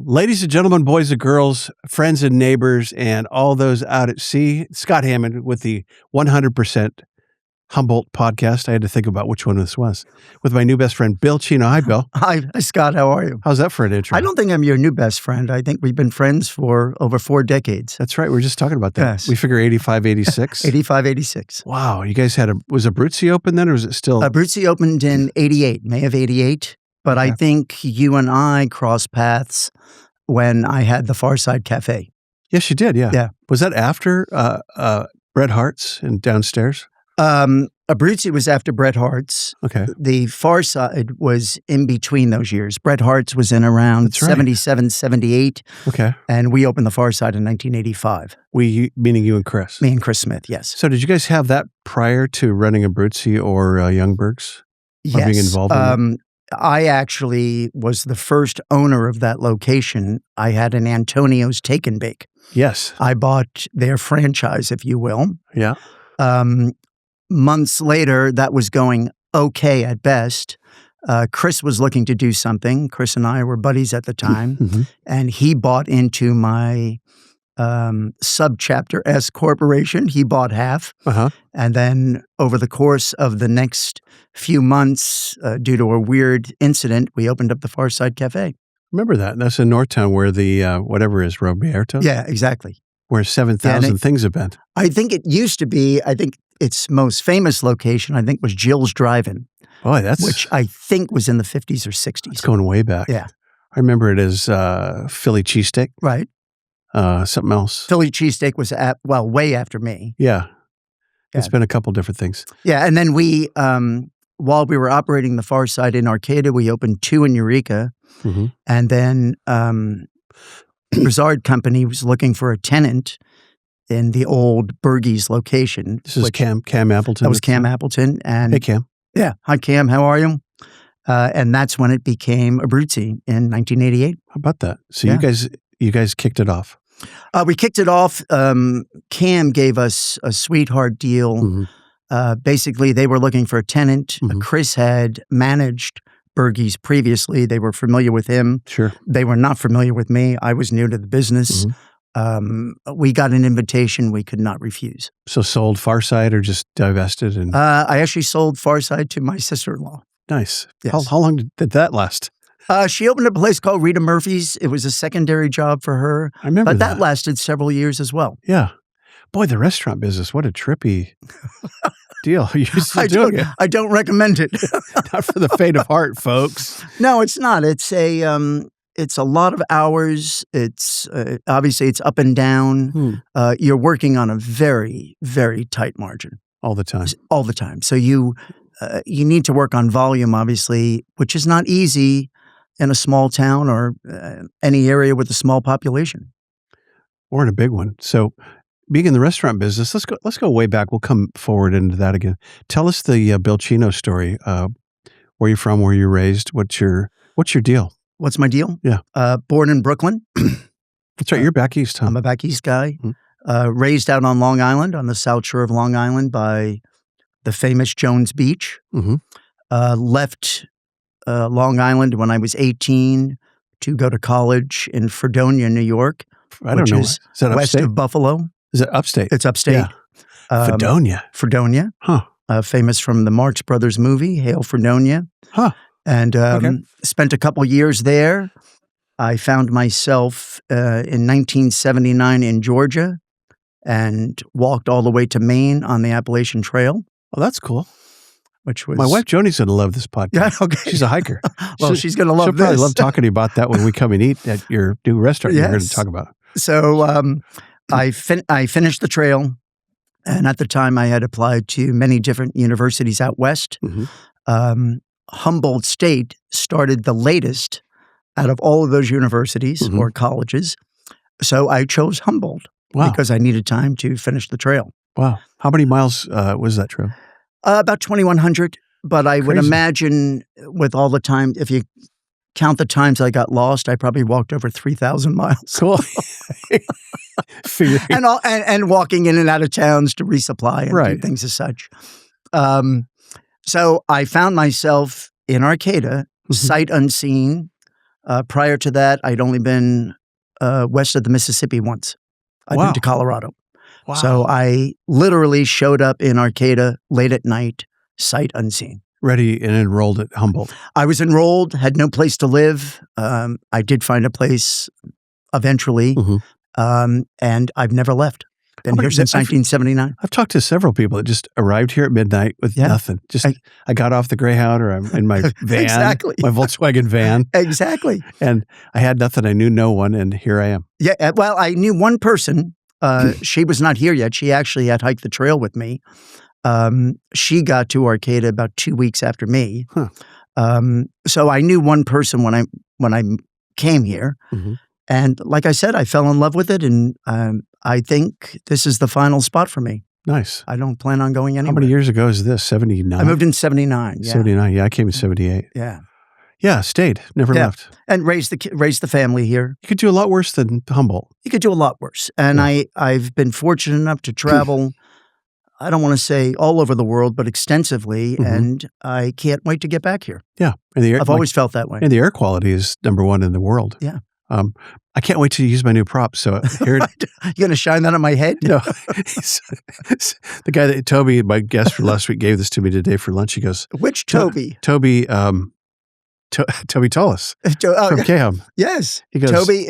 Ladies and gentlemen, boys and girls, friends and neighbors, and all those out at sea, Scott Hammond with the 100% Humboldt podcast. I had to think about which one this was. With my new best friend, Bill Chino. Hi, Bill. Hi, Scott. How are you? How's that for an intro? I don't think I'm your new best friend. I think we've been friends for over 4 decades. That's right. We were just talking about that. Yes. We figure 85, 86. 85, 86. Wow. You guys was Abruzzi open then, or was it still? Abruzzi opened in 88, May of 88. But I think you and I crossed paths when I had the Far Side Cafe. Yes, you did. Yeah. Yeah. Was that after Bret Hart's and downstairs? Abruzzi was after Bret Hart's. Okay. The Far Side was in between those years. Bret Hart's was in around That's right. 77, 78. Okay. And we opened the Far Side in 1985. We, meaning you and Chris? Me and Chris Smith, yes. So did you guys have that prior to running Abruzzi or Youngberg's? Yes. Or being involved in it? I actually was the first owner of that location. I had an Antonio's Take and Bake. Yes. I bought their franchise, if you will. Yeah. Months later, that was going okay at best. Chris was looking to do something. Chris and I were buddies at the time, Mm-hmm. and he bought into my subchapter S corporation. He bought half. Uh-huh. And then over the course of the next few months, due to a weird incident, we opened up the Far Side Cafe. Remember that? That's in Northtown where the, whatever is, Roberto? Yeah, exactly. Where 7,000 things have been. I think it used to be, I think its most famous location, I think, was Jill's Drive-In. Boy, that's... Which I think was in the 50s or 60s. It's going way back. Yeah. I remember it as Philly cheesesteak. Right. Something else. Philly cheesesteak was, way after me. Yeah. It's Yeah. been a couple different things. Yeah, and then we, while we were operating the Far Side in Arcata, we opened 2 in Eureka. Mm-hmm. And then Brizard Company was looking for a tenant in the old Bergey's location. This is Cam Appleton. That was Cam Appleton. And Hey, Cam. Yeah. Hi, Cam. How are you? And that's when it became Abruzzi in 1988. How about that? So Yeah. you guys kicked it off. We kicked it off. Cam gave us a sweetheart deal. Mm-hmm. Basically, they were looking for a tenant. Mhm. Chris had managed Bergey's previously. They were familiar with him. Sure. They were not familiar with me. I was new to the business. We got an invitation we could not refuse. So sold Farside or just divested? And I actually sold Farside to my sister-in-law. nice. Yes. How long did that last? She opened a place called Rita Murphy's. It was a secondary job for her. I remember But that lasted several years as well. Yeah. Boy, the restaurant business, what a trippy deal. You're still doing it. I don't recommend it. Not for the faint of heart, folks. No, it's not. It's a lot of hours. It's obviously it's up and down. You're working on a very, very tight margin All the time. all the time. So you need to work on volume, obviously, which is not easy in a small town or any area with a small population. Or in a big one. So being in the restaurant business, let's go way back. We'll come forward into that again. Tell us the Bill Chino story. Where you're from, where you're raised, what's your deal? What's my deal? Yeah. Born in Brooklyn. That's right. You're back east, huh? I'm a back east guy. Mm-hmm. Raised out on Long Island, on the south shore of Long Island by the famous Jones Beach. Mm-hmm. Left Long Island when I was 18 to go to college in Fredonia, New York. I don't know. Is that west upstate? of Buffalo. Is it upstate? It's upstate. Yeah. Fredonia. Fredonia. Huh. Famous from the Marx Brothers movie, Hail Fredonia. Huh. And Okay. spent a couple years there. I found myself in 1979 in Georgia and walked all the way to Maine on the Appalachian Trail, Oh, that's cool. which was... My wife Joni's going to love this podcast. Yeah, okay. She's a hiker. Well, she's going to love She'll probably this. love talking to you about that when we come and eat at your new restaurant you're going to Yes. talk about. So I finished the trail, and at the time I had applied to many different universities out west. Mm-hmm. Humboldt State started the latest out of all of those universities Mhm. or colleges. So I chose Humboldt Wow. because I needed time to finish the trail. Wow. How many miles was that trail? About 2,100, but I would Crazy. imagine with all the time, if you count the times I got lost, I probably walked over 3,000 miles. Cool. Figuring. And walking in and out of towns to resupply and do Right. things as such. So I found myself in Arcata, Mhm. sight unseen, Prior to that, I'd only been west of the Mississippi once. I'd Wow. been to Colorado. Wow. So I literally showed up in Arcata late at night, sight unseen. Ready and enrolled at Humboldt. I was enrolled, had no place to live. I did find a place eventually, and I've never left. Been here since 1979. I've talked to several people that just arrived here at midnight with nothing. Just I got off the Greyhound, or I'm in my van, my Volkswagen van. Exactly. And I had nothing. I knew no one, and here I am. Yeah. Well, I knew one person. She was not here yet. She actually had hiked the trail with me. She got to Arcata about 2 weeks after me. So I knew one person when I came here. And like I said, I fell in love with it, and I think this is the final spot for me. Nice. I don't plan on going anywhere. How many years ago is this? 79? I moved in 79. Yeah. 79. Yeah, I came in 78. Yeah. Yeah, stayed. Never left. And raised the family here. You could do a lot worse than Humboldt. You could do a lot worse. And I've been fortunate enough to travel, I don't want to say all over the world, but extensively, and I can't wait to get back here. Yeah. And the air, I've always felt that way. And the air quality is #1 in the world. Yeah. I can't wait to use my new prop. So here, you going to shine that on my head? No, the guy that Toby, my guest for last week, gave this to me today for lunch. He goes, "Which Toby?" Toby Tullis from Caham. Yes, he goes, Toby.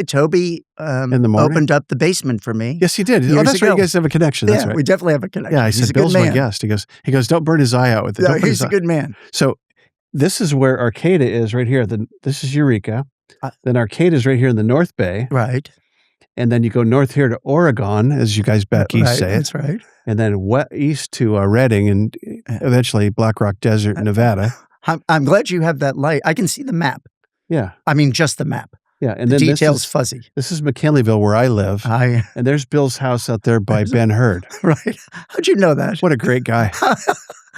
In the morning? Opened up the basement for me. Yes, he did. Oh, that's right. You guys have a connection. That's right. We definitely have a connection. Yeah, I said, Bill's my guest. He goes, don't burn his eye out with it. No, he's a good man. So this is where Arcata is right here. This is Eureka. Then Arcata is right here in the North Bay. Right. And then you go north here to Oregon, as you guys back east say. That's right. And then east to Redding, and eventually Black Rock Desert, Nevada. I'm glad you have that light. I can see the map. Yeah. I mean, just the map. Yeah. And the then details fuzzy. This is McKinleyville, where I live. And there's Bill's house out there by Ben Hurd. Right. How'd you know that? What a great guy.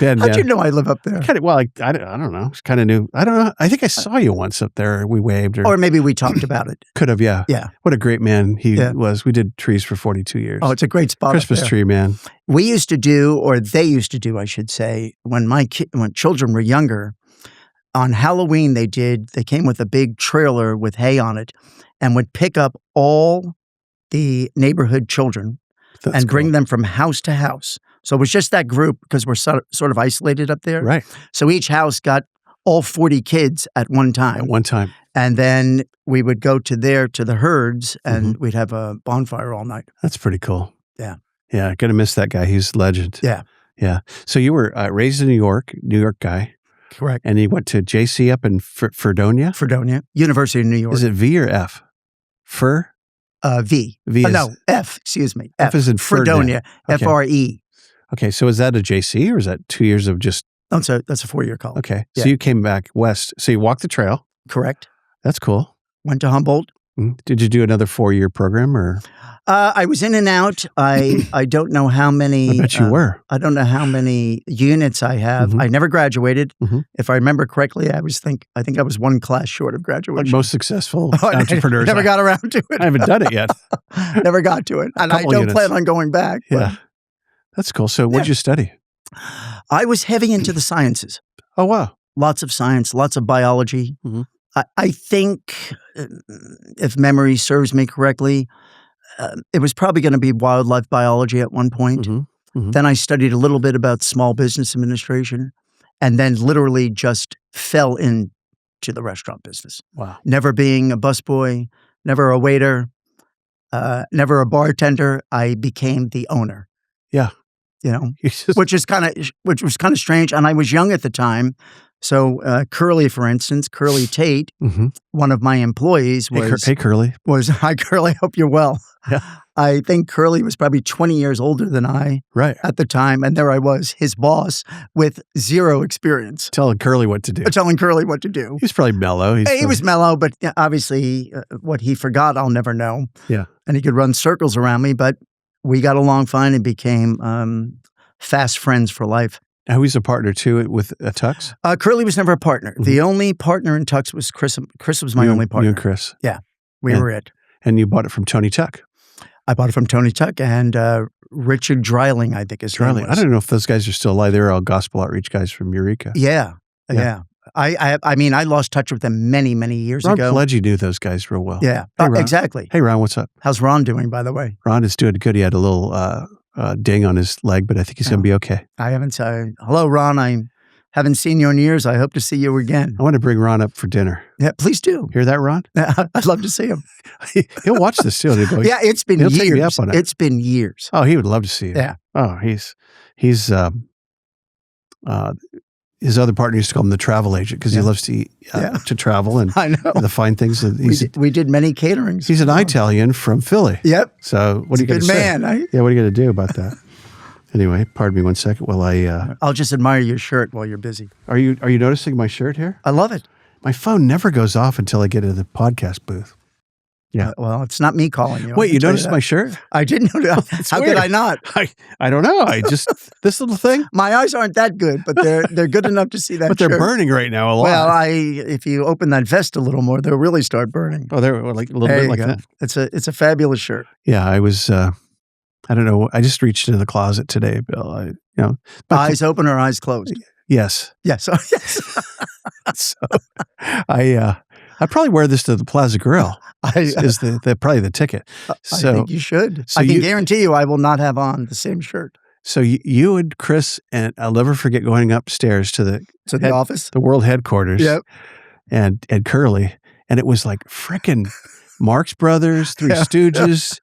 Ben, how'd you know I live up there? I don't know. It's kind of new. I don't know. I think I saw you once up there. We waved. Or maybe we talked about it. Could have, yeah. Yeah. What a great man he was. We did trees for 42 years. Oh, it's a great spot. Christmas tree, man. We used to do, or they used to do, I should say, when children were younger, on Halloween they came with a big trailer with hay on it and would pick up all the neighborhood children and bring them from house to house. So it was just that group because we're sort of isolated up there. Right. So each house got all 40 kids at one time. At one time. And then we would go to the herds and we'd have a bonfire all night. That's pretty cool. Yeah. Yeah. Going to miss that guy. He's a legend. Yeah. Yeah. So you were raised in New York guy. Correct. And he went to JC up in Fredonia? Fredonia. University of New York. Is it V or F? V. V is, no, F. Excuse me. F is in Fredonia. Okay. F-R-E. Okay. So is that a JC or is that 2 years of just? Oh, that's a 4-year college. Okay. Yeah. So you came back west. So you walked the trail. Correct. That's cool. Went to Humboldt. Did you do another 4-year program or? I was in and out. I don't know how many. I bet you were. I don't know how many units I have. I never graduated. If I remember correctly, I think I was one class short of graduation. Like most successful entrepreneurs. Never got around to it. I haven't done it yet. Never got to it. And I don't plan on going back. Yeah. That's cool. So what did you study? I was heavy into the sciences. Oh, wow. Lots of science, lots of biology. I think, if memory serves me correctly, it was probably going to be wildlife biology at one point. Then I studied a little bit about small business administration and then literally just fell into the restaurant business. Wow. Never being a busboy, never a waiter, never a bartender. I became the owner. Yeah. You know, which was kind of strange. And I was young at the time. So Curly, for instance, Curly Tate, one of my employees was... Hey, Curly. Hi, Curly. Hope you're well. Yeah. I think Curly was probably 20 years older than I at the time. And there I was, his boss, with zero experience. Telling Curly what to do. Telling Curly what to do. He was probably mellow. He was mellow, but obviously what he forgot, I'll never know. Yeah. And he could run circles around me, but we got along fine and became fast friends for life. Now he's a partner too with Tux? Curly was never a partner. The only partner in Tux was Chris. Chris was my only partner. You and Chris. Yeah. We were it. And you bought it from Tony Tuck. I bought it from Tony Tuck and Richard Dreiling, I think is Dreiling. I don't know if those guys are still alive. They're all gospel outreach guys from Eureka. Yeah. I mean, I lost touch with them many, many years Ron ago. Pledge knew those guys real well. Yeah, Hey, Ron. exactly. Hey, Ron, what's up? How's Ron doing, by the way? Ron is doing good. He had a little ding on his leg, but I think he's going to be okay. I haven't. Hello, Ron. I haven't seen you in years. I hope to see you again. I want to bring Ron up for dinner. Yeah, please do. Hear that, Ron? I'd love to see him. He'll watch this too. He'll go, yeah, it's been he'll years. take me up on it. It's been years. Oh, he would love to see you. Yeah. Oh, he's his other partner used to call him the travel agent because he loves to to travel and I know the fine things. We did many caterings. He's an Italian from Philly. Yep. So what are you going to say? Man. Yeah, what are you going to do about that? Anyway, pardon me 1 second while I'll just admire your shirt while you're busy. Are you noticing my shirt here? I love it. My phone never goes off until I get into the podcast booth. Yeah. Well, it's not me calling you. Wait, you noticed my shirt? I didn't notice. How could I not? I don't know. I just this little thing. My eyes aren't that good, but they're good enough to see that. But they're burning right now a lot. Well, if you open that vest a little more, they'll really start burning. Oh, they're like a little bit like that. It's a fabulous shirt. Yeah, I was. I don't know. I just reached into the closet today, Bill. Eyes open or eyes closed? Yes. Yes. Oh, yes. So I'd probably wear this to the Plaza Grill. Is probably the ticket. So, I think you should. So I can guarantee you I will not have on the same shirt. So you and Chris, and I'll never forget going upstairs to the office, the world headquarters. Yep. And Curly, and it was like frickin' Marx Brothers, Three Stooges,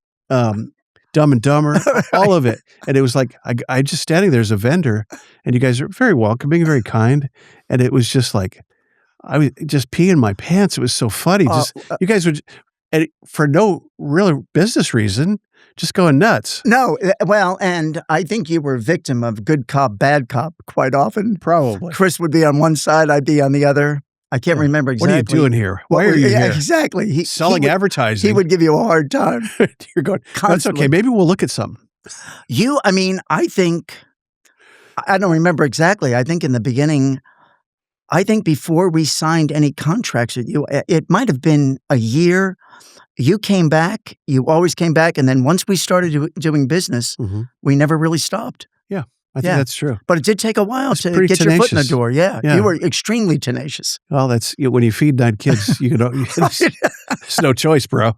Dumb and Dumber, all of it. And it was like I just standing there as a vendor, and you guys are very welcoming, very kind, and it was just like I was just peeing my pants. It was so funny. You guys would, and for no real business reason, just going nuts. No, well, and I think you were a victim of good cop, bad cop quite often. Probably. Chris would be on one side, I'd be on the other. I can't remember exactly. What are you doing here? Why are you here? Exactly. Selling advertising. He would give you a hard time. You're going, constantly. That's okay. Maybe we'll look at something. I think, I don't remember exactly. I think in the beginning, before we signed any contracts with you, it might have been a year. You came back. You always came back. And then once we started doing business, we never really stopped. Yeah, I think that's true. But it did take a while to get your foot in the door. Yeah. You were extremely tenacious. Well, that's when you feed 9 kids, there's no choice, bro.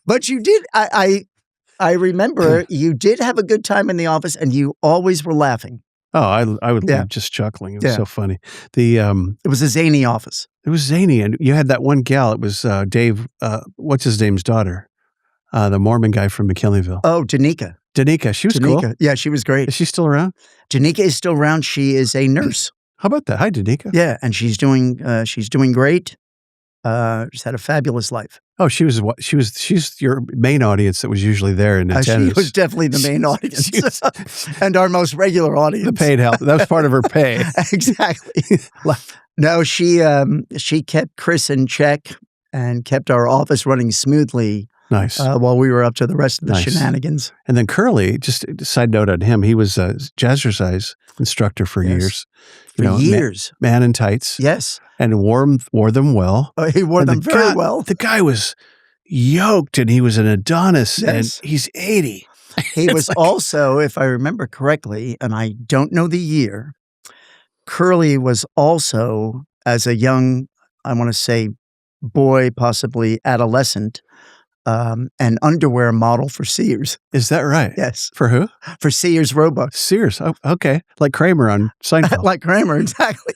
But you did. I remember you did have a good time in the office, and you always were laughing. Oh, I would leave just chuckling. It was so funny. It was a zany office. It was zany, and you had that one gal. It was Dave. What's his name's daughter? The Mormon guy from McKinleyville. Oh, Danica. She was cool. Yeah, she was great. Is she still around? Danica is still around. She is a nurse. How about that? Hi, Danica. Yeah, and she's doing great. She's had a fabulous life. Oh, she's your main audience that was usually there in attendance. She was definitely the main audience and our most regular audience. The paid help. That was part of her pay. Exactly. No, she kept Chris in check and kept our office running smoothly. Nice. While we were up to the rest of the shenanigans. And then Curly, just a side note on him, he was a jazzercise instructor for years. Years. Man in tights. Yes. And wore them well. Oh, he wore them very well. The guy was yoked, and he was an Adonis, and he's 80. He was also, if I remember correctly, and I don't know the year, Curly was also, as a young, I want to say, boy, possibly adolescent, an underwear model for Sears. Is that right? Yes. For who? For Sears Roebuck. Sears. Oh, okay. Like Kramer on Seinfeld. Like Kramer, exactly.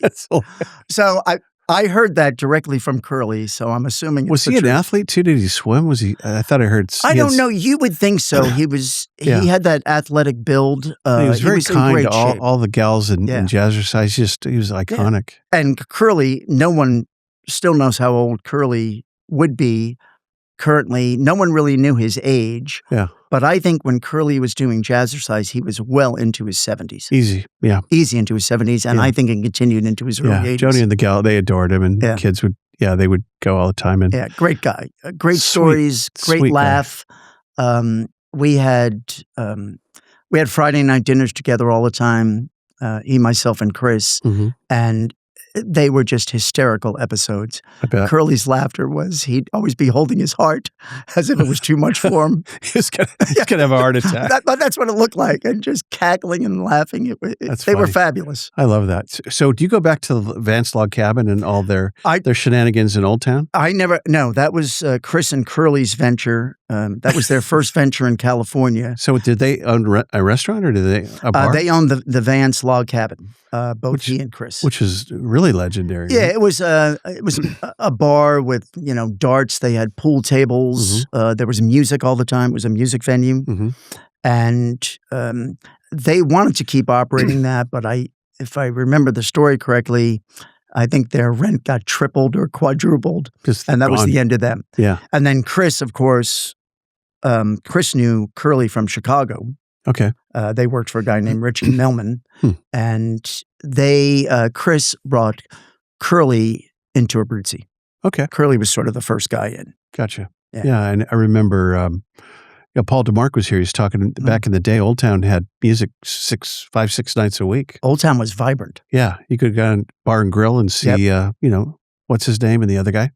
So I heard that directly from Curly, so I'm assuming was he an athlete too? Did he swim? Was he? I thought I heard. I don't know. You would think so. He was. He had that athletic build. He was very kind to all the gals in jazzercise. He was iconic. Yeah. And Curly, no one still knows how old Curly would be. Currently, no one really knew his age. Yeah. But I think when Curly was doing jazzercise, he was well into his 70s. Easy. Yeah. Easy into his 70s. And I think it continued into his early 80s. Joni and the gal, they adored him. And kids would, they would go all the time. And great guy. Great stories, great laugh. We had Friday night dinners together all the time, he, myself, and Chris. And they were just hysterical episodes. I bet. Curly's laughter was he'd always be holding his heart as if it was too much for him. He's gonna have a heart attack. That's what it looked like, and just cackling and laughing. They were fabulous. I love that. So do you go back to the Vance Log Cabin and all their shenanigans in Old Town? No, that was Chris and Curly's venture. That was their first venture in California. So did they own a restaurant or did they a bar? They owned the Vance Log Cabin, he and Chris. Which is really legendary. Yeah, right? It was a bar with, darts. They had pool tables. There was music all the time. It was a music venue. And they wanted to keep operating that, but if I remember the story correctly, I think their rent got tripled or quadrupled, and that was the end of them. Yeah. And then Chris, of course, Chris knew Curly from Chicago. Okay. They worked for a guy named Richie Millman, and Chris brought Curly into Abruzzi. Okay. Curly was sort of the first guy in. Gotcha. Yeah, and I remember Paul DeMarc was here. He's talking back in the day. Old Town had music 5, 6 nights a week. Old Town was vibrant. Yeah, you could go on Bar and Grill and see, what's his name and the other guy?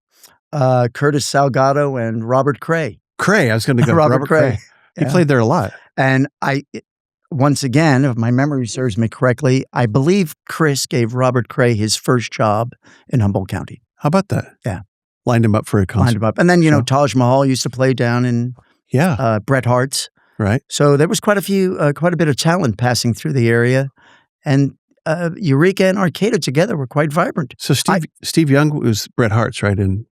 Curtis Salgado and Robert Cray. I was going to go Robert Cray. He played there a lot. And once again, if my memory serves me correctly, I believe Chris gave Robert Cray his first job in Humboldt County. How about that? Yeah. Lined him up for a concert. Lined him up. And then, Taj Mahal used to play down in Bret Hart's. Right. So there was quite a bit of talent passing through the area. And Eureka and Arcata together were quite vibrant. So Steve Young was Bret Hart's, right? And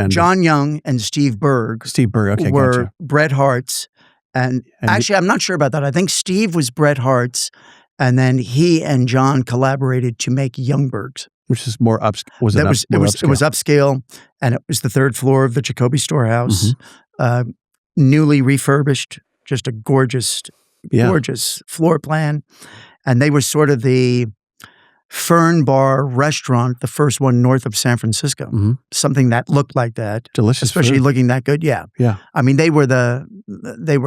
John Young and Steve Berg. Okay, were gotcha. Bret Hart's. And actually, I'm not sure about that. I think Steve was Bret Hart's, and then he and John collaborated to make Youngberg's. Which is more upscale. It was upscale, and it was the 3rd floor of the Jacoby Storehouse, newly refurbished, just a gorgeous floor plan. And they were sort of the Fern Bar restaurant, the first one north of San Francisco. Something that looked like that. Delicious especially food. Looking that good. Yeah. Yeah. I mean, they were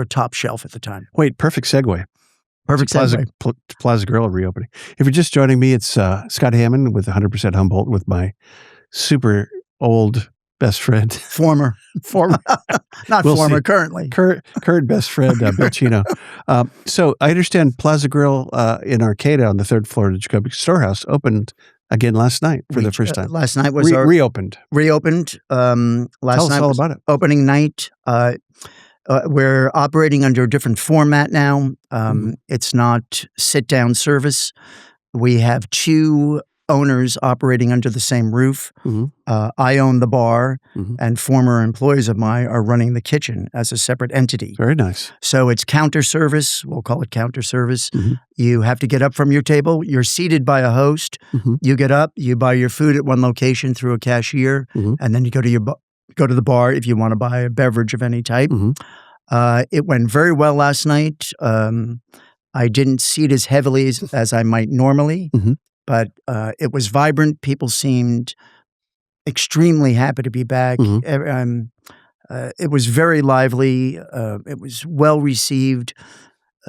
top shelf at the time. Wait, perfect segue. Segue. Plaza Grill reopening. If you're just joining me, it's Scott Hammond with 100% Humboldt with my super old best friend. Former. Not we'll former, see. Currently. Current best friend, Bill Chino. So I understand Plaza Grill in Arcata on the 3rd floor of the Jacoby Storehouse opened again last night for the first time. Last night was reopened. Reopened. Tell us all about it. Opening night. We're operating under a different format now. It's not sit-down service. We have 2 owners operating under the same roof. I own the bar, and former employees of mine are running the kitchen as a separate entity. Very nice. So it's counter service. We'll call it counter service. You have to get up from your table. You're seated by a host. You get up. You buy your food at one location through a cashier, and then you go to the bar if you want to buy a beverage of any type. It went very well last night. I didn't seat as heavily as I might normally, but it was vibrant. People seemed extremely happy to be back. It was very lively. It was well received.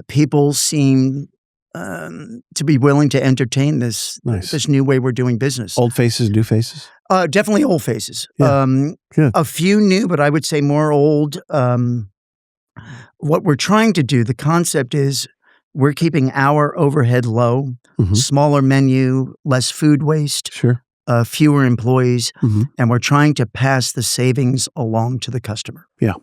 People seemed to be willing to entertain this new way we're doing business. Old faces, new faces? Definitely old faces. Yeah. A few new, but I would say more old. What we're trying to do, the concept is we're keeping our overhead low, smaller menu, less food waste, fewer employees, and we're trying to pass the savings along to the customer. Yeah.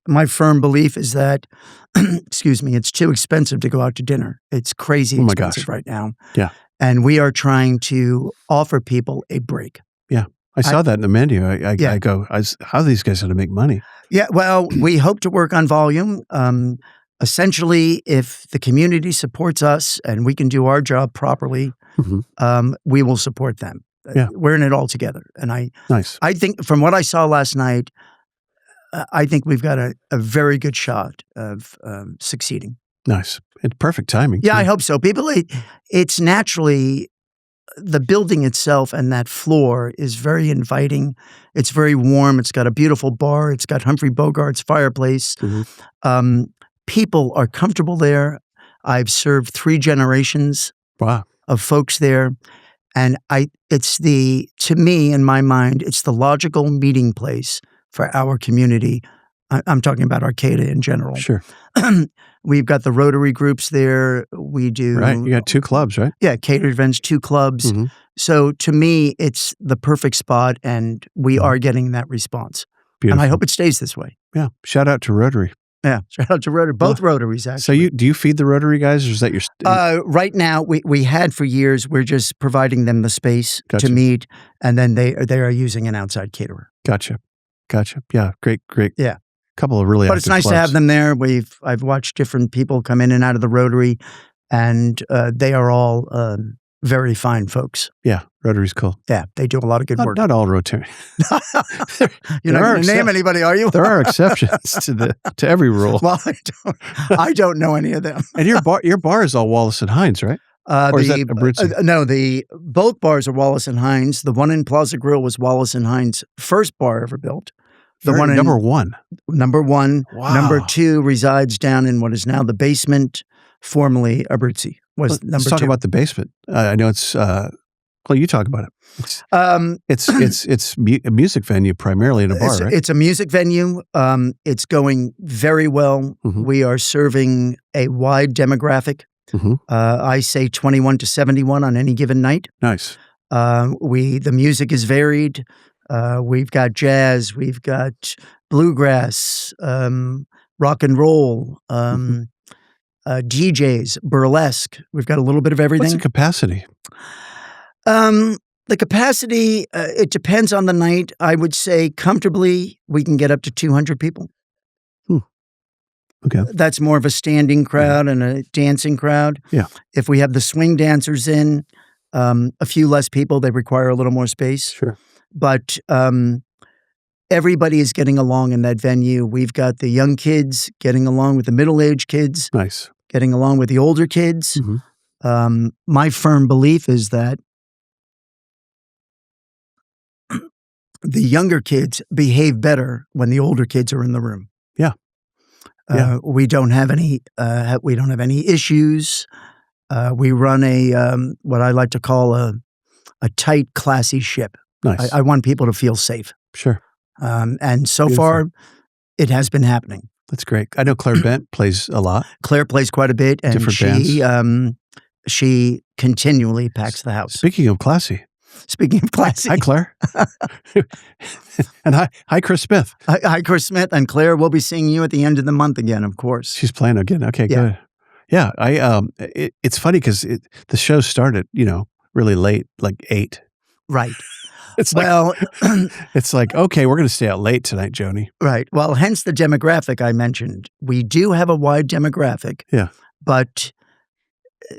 My firm belief is that, excuse me, it's too expensive to go out to dinner. It's crazy expensive right now. Yeah. And we are trying to offer people a break. Yeah. I saw that in the menu. I go, how are these guys going to make money? Yeah, well, we hope to work on volume. Essentially, if the community supports us and we can do our job properly, we will support them. Yeah. We're in it all together. And I think from what I saw last night, I think we've got a very good shot of succeeding. Nice. It's perfect timing. Yeah, I hope so. It's naturally, the building itself and that floor is very inviting. It's very warm. It's got a beautiful bar. It's got Humphrey Bogart's fireplace. People are comfortable there. I've served 3 generations of folks there. And to me, in my mind, it's the logical meeting place for our community. I'm talking about Arcata in general. Sure. We've got the Rotary groups there. We do. Right. You got 2 clubs, right? Yeah, catered events, 2 clubs. Mhm. So to me, it's the perfect spot, and we are getting that response. Beautiful. And I hope it stays this way. Yeah. Shout out to Rotary. Yeah, shout out to Rotary. Both Rotaries, actually. So do you feed the Rotary guys, or is that your? Right now, we had for years. We're just providing them the space Gotcha. to meet, and then they are using an outside caterer. Gotcha. Yeah. Great. Yeah. Couple of really. But it's nice to have them there. I've watched different people come in and out of the Rotary, and they are all very fine folks. Yeah, Rotary's cool. Yeah, they do a lot of good work. Not all Rotary. You're not going to name anybody, are you? There are exceptions to every rule. Well, I don't know any of them. And your bar is all Wallace and Hines, right? Or is that Abruzzi? No, both bars are Wallace and Hines. The one in Plaza Grill was Wallace and Hines' first bar ever built. Number one. Wow. Number 2 resides down in what is now the basement, formerly Abruzzi. Let's talk about the basement. I know it's. Well, you talk about it. It's a music venue primarily, in a bar, right? It's a music venue. It's going very well. Mm-hmm. We are serving a wide demographic. Mm-hmm. I say 21 to 71 on any given night. Nice. The music is varied. We've got jazz, we've got bluegrass, rock and roll, DJs, burlesque. We've got a little bit of everything. What's the capacity? The capacity, it depends on the night. I would say comfortably we can get up to 200 people. Okay. That's more of a standing crowd and a dancing crowd. Yeah. If we have the swing dancers in, a few less people, they require a little more space. Sure. But everybody is getting along in that venue. We've got the young kids getting along with the middle-aged kids. Nice. Getting along with the older kids. Mm-hmm. My firm belief is that the younger kids behave better when the older kids are in the room. Yeah. We don't have any issues. We run what I like to call a tight, classy ship. Nice. I want people to feel safe. Sure. And so Beautiful. far, it has been happening. That's great. I know Claire Bent plays a lot. Claire plays quite a bit, and Different she continually packs the house. Speaking of classy. Classy. Hi, Claire. And hi, Chris Smith. Hi, Chris Smith. And Claire, we'll be seeing you at the end of the month again, of course. She's playing again. Okay, Yeah. good. Yeah, it's funny because the show started, really late, like 8. Right. It's like, okay, we're going to stay out late tonight, Joni. Right. Well, hence the demographic I mentioned. We do have a wide demographic. Yeah. But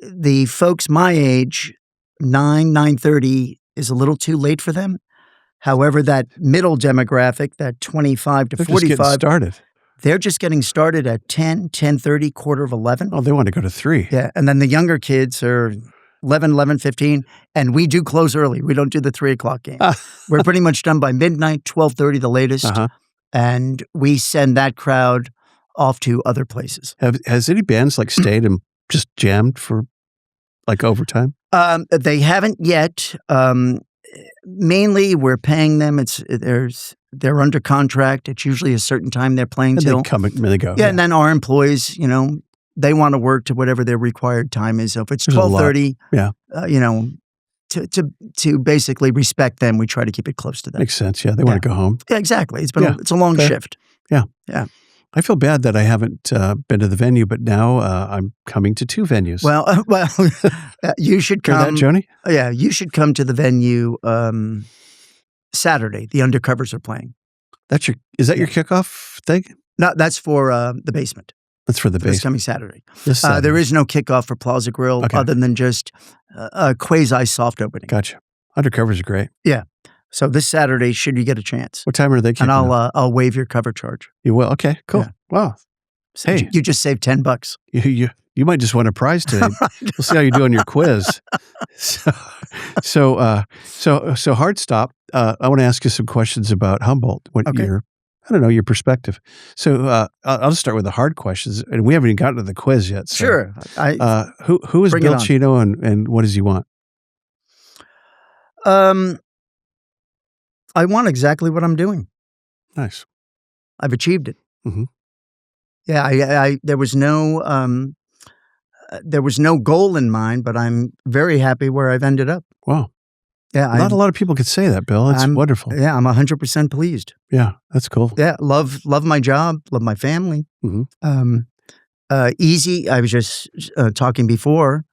the folks my age, 9:30 is a little too late for them. However, that middle demographic, that 25 to They're 45, just getting started. they're just getting started at 10, 10:30, 11:15. Oh, they want to go to 3. Yeah. And then the younger kids are 11:15, and we do close early. We don't do the 3 o'clock game. We're pretty much done by midnight, 12:30 the latest, and we send that crowd off to other places. Has any bands stayed and just jammed for overtime? They haven't yet. Mainly, we're paying them. They're under contract. It's usually a certain time they're playing And till. they come and they go. Yeah, and then our employees, they want to work to whatever their required time is. So if it's 12:30, to basically respect them, we try to keep it close to that. Makes sense. Yeah, they want to go home. Yeah, exactly. It's a long shift. Yeah. Yeah. I feel bad that I haven't been to the venue, but now I'm coming to 2 venues. Well, you should Hear come. that, Joni? Yeah, you should come to the venue Saturday. The Undercovers are playing. Is that your kickoff thing? No, that's for the basement. That's for the It's basement. coming Saturday. This Saturday. There is no kickoff for Plaza Grill other than just a quasi soft opening. Gotcha. Undercovers are great. Yeah. So this Saturday, should you get a chance? What time are they kicking And off? I'll waive your cover charge. You will? Okay, cool. Yeah. Wow. So Hey. you just saved $10. You might just win a prize today. We'll see how you do on your quiz. So hard stop. I want to ask you some questions about Humboldt. Okay. I don't know, your perspective. So I'll just start with the hard questions, and we haven't even gotten to the quiz yet. So, Sure. who is Bring it Bill on. Chino, and what does he want? I want exactly what I'm doing. Nice. I've achieved it. Mhm. Yeah, there was no goal in mind, but I'm very happy where I've ended up. Wow. Yeah, Not a lot of people could say that, Bill. It's wonderful. Yeah, I'm 100% pleased. Yeah, that's cool. Yeah, love my job, love my family. Mhm. Easy. I was just talking before.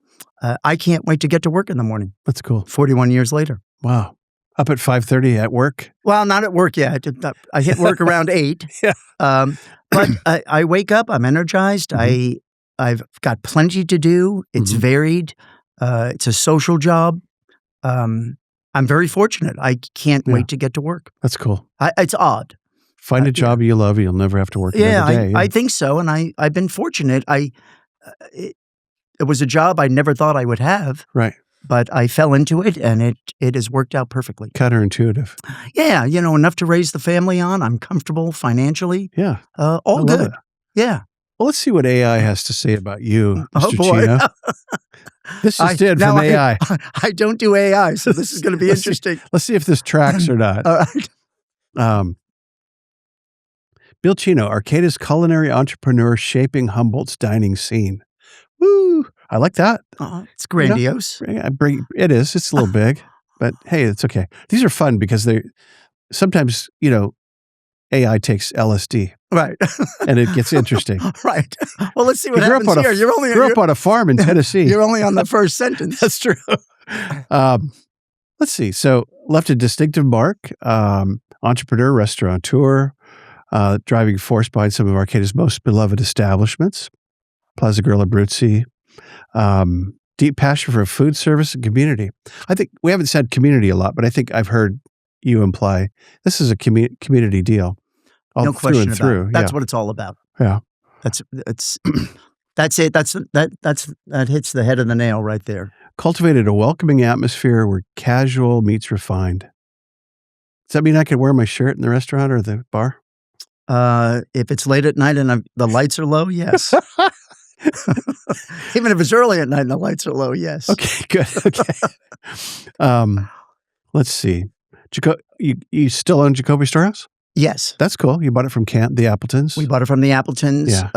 I can't wait to get to work in the morning. That's cool. 41 years later. Wow. Up at 5:30 at work? Well, not at work yet. I hit work around 8. Yeah. But I wake up. I'm energized. Mhm. I've got plenty to do. It's Mhm. varied. It's a social job. I'm very fortunate. I can't wait to get to work. That's cool. It's odd. Find a job you love, you'll never have to work Yeah, another day. I think so, and I've been fortunate. It was a job I never thought I would have, Right. but I fell into it, and it has worked out perfectly. Counterintuitive. Yeah, enough to raise the family on. I'm comfortable financially. Yeah. All I love good. it. Yeah. Well, let's see what AI has to say about you, Oh, Mr. boy. Chino. This is Ted from AI. I don't do AI, so this is going to be interesting. Let's see if this tracks or not. All right. Bill Chino, Arcata's culinary entrepreneur shaping Humboldt's dining scene. Woo! I like that. It's grandiose. It is. It's a little big, but hey, it's okay. These are fun because sometimes, AI takes LSD. Right. And it gets interesting. Right. Well, let's see what happens here. You grew up on a farm in Tennessee. You're only on the first sentence. That's true. Let's see. So left a distinctive mark, entrepreneur, restaurateur, driving force behind some of Arcata's most beloved establishments, Plaza Grill, Abruzzi, deep passion for food service and community. I think we haven't said community a lot, but I think I've heard you imply this is a community deal. No question about it. That's Yeah. what it's all about. Yeah. That's it. That hits the head of the nail right there. Cultivated a welcoming atmosphere where casual meets refined. Does that mean I could wear my shirt in the restaurant or the bar? If it's late at night and the lights are low, yes. Even if it's early at night and the lights are low, yes. Okay, good. Okay. Let's see. You still own Jacoby Storehouse? Yes. That's cool. You bought it from the Appletons? We bought it from the Appletons. Yeah.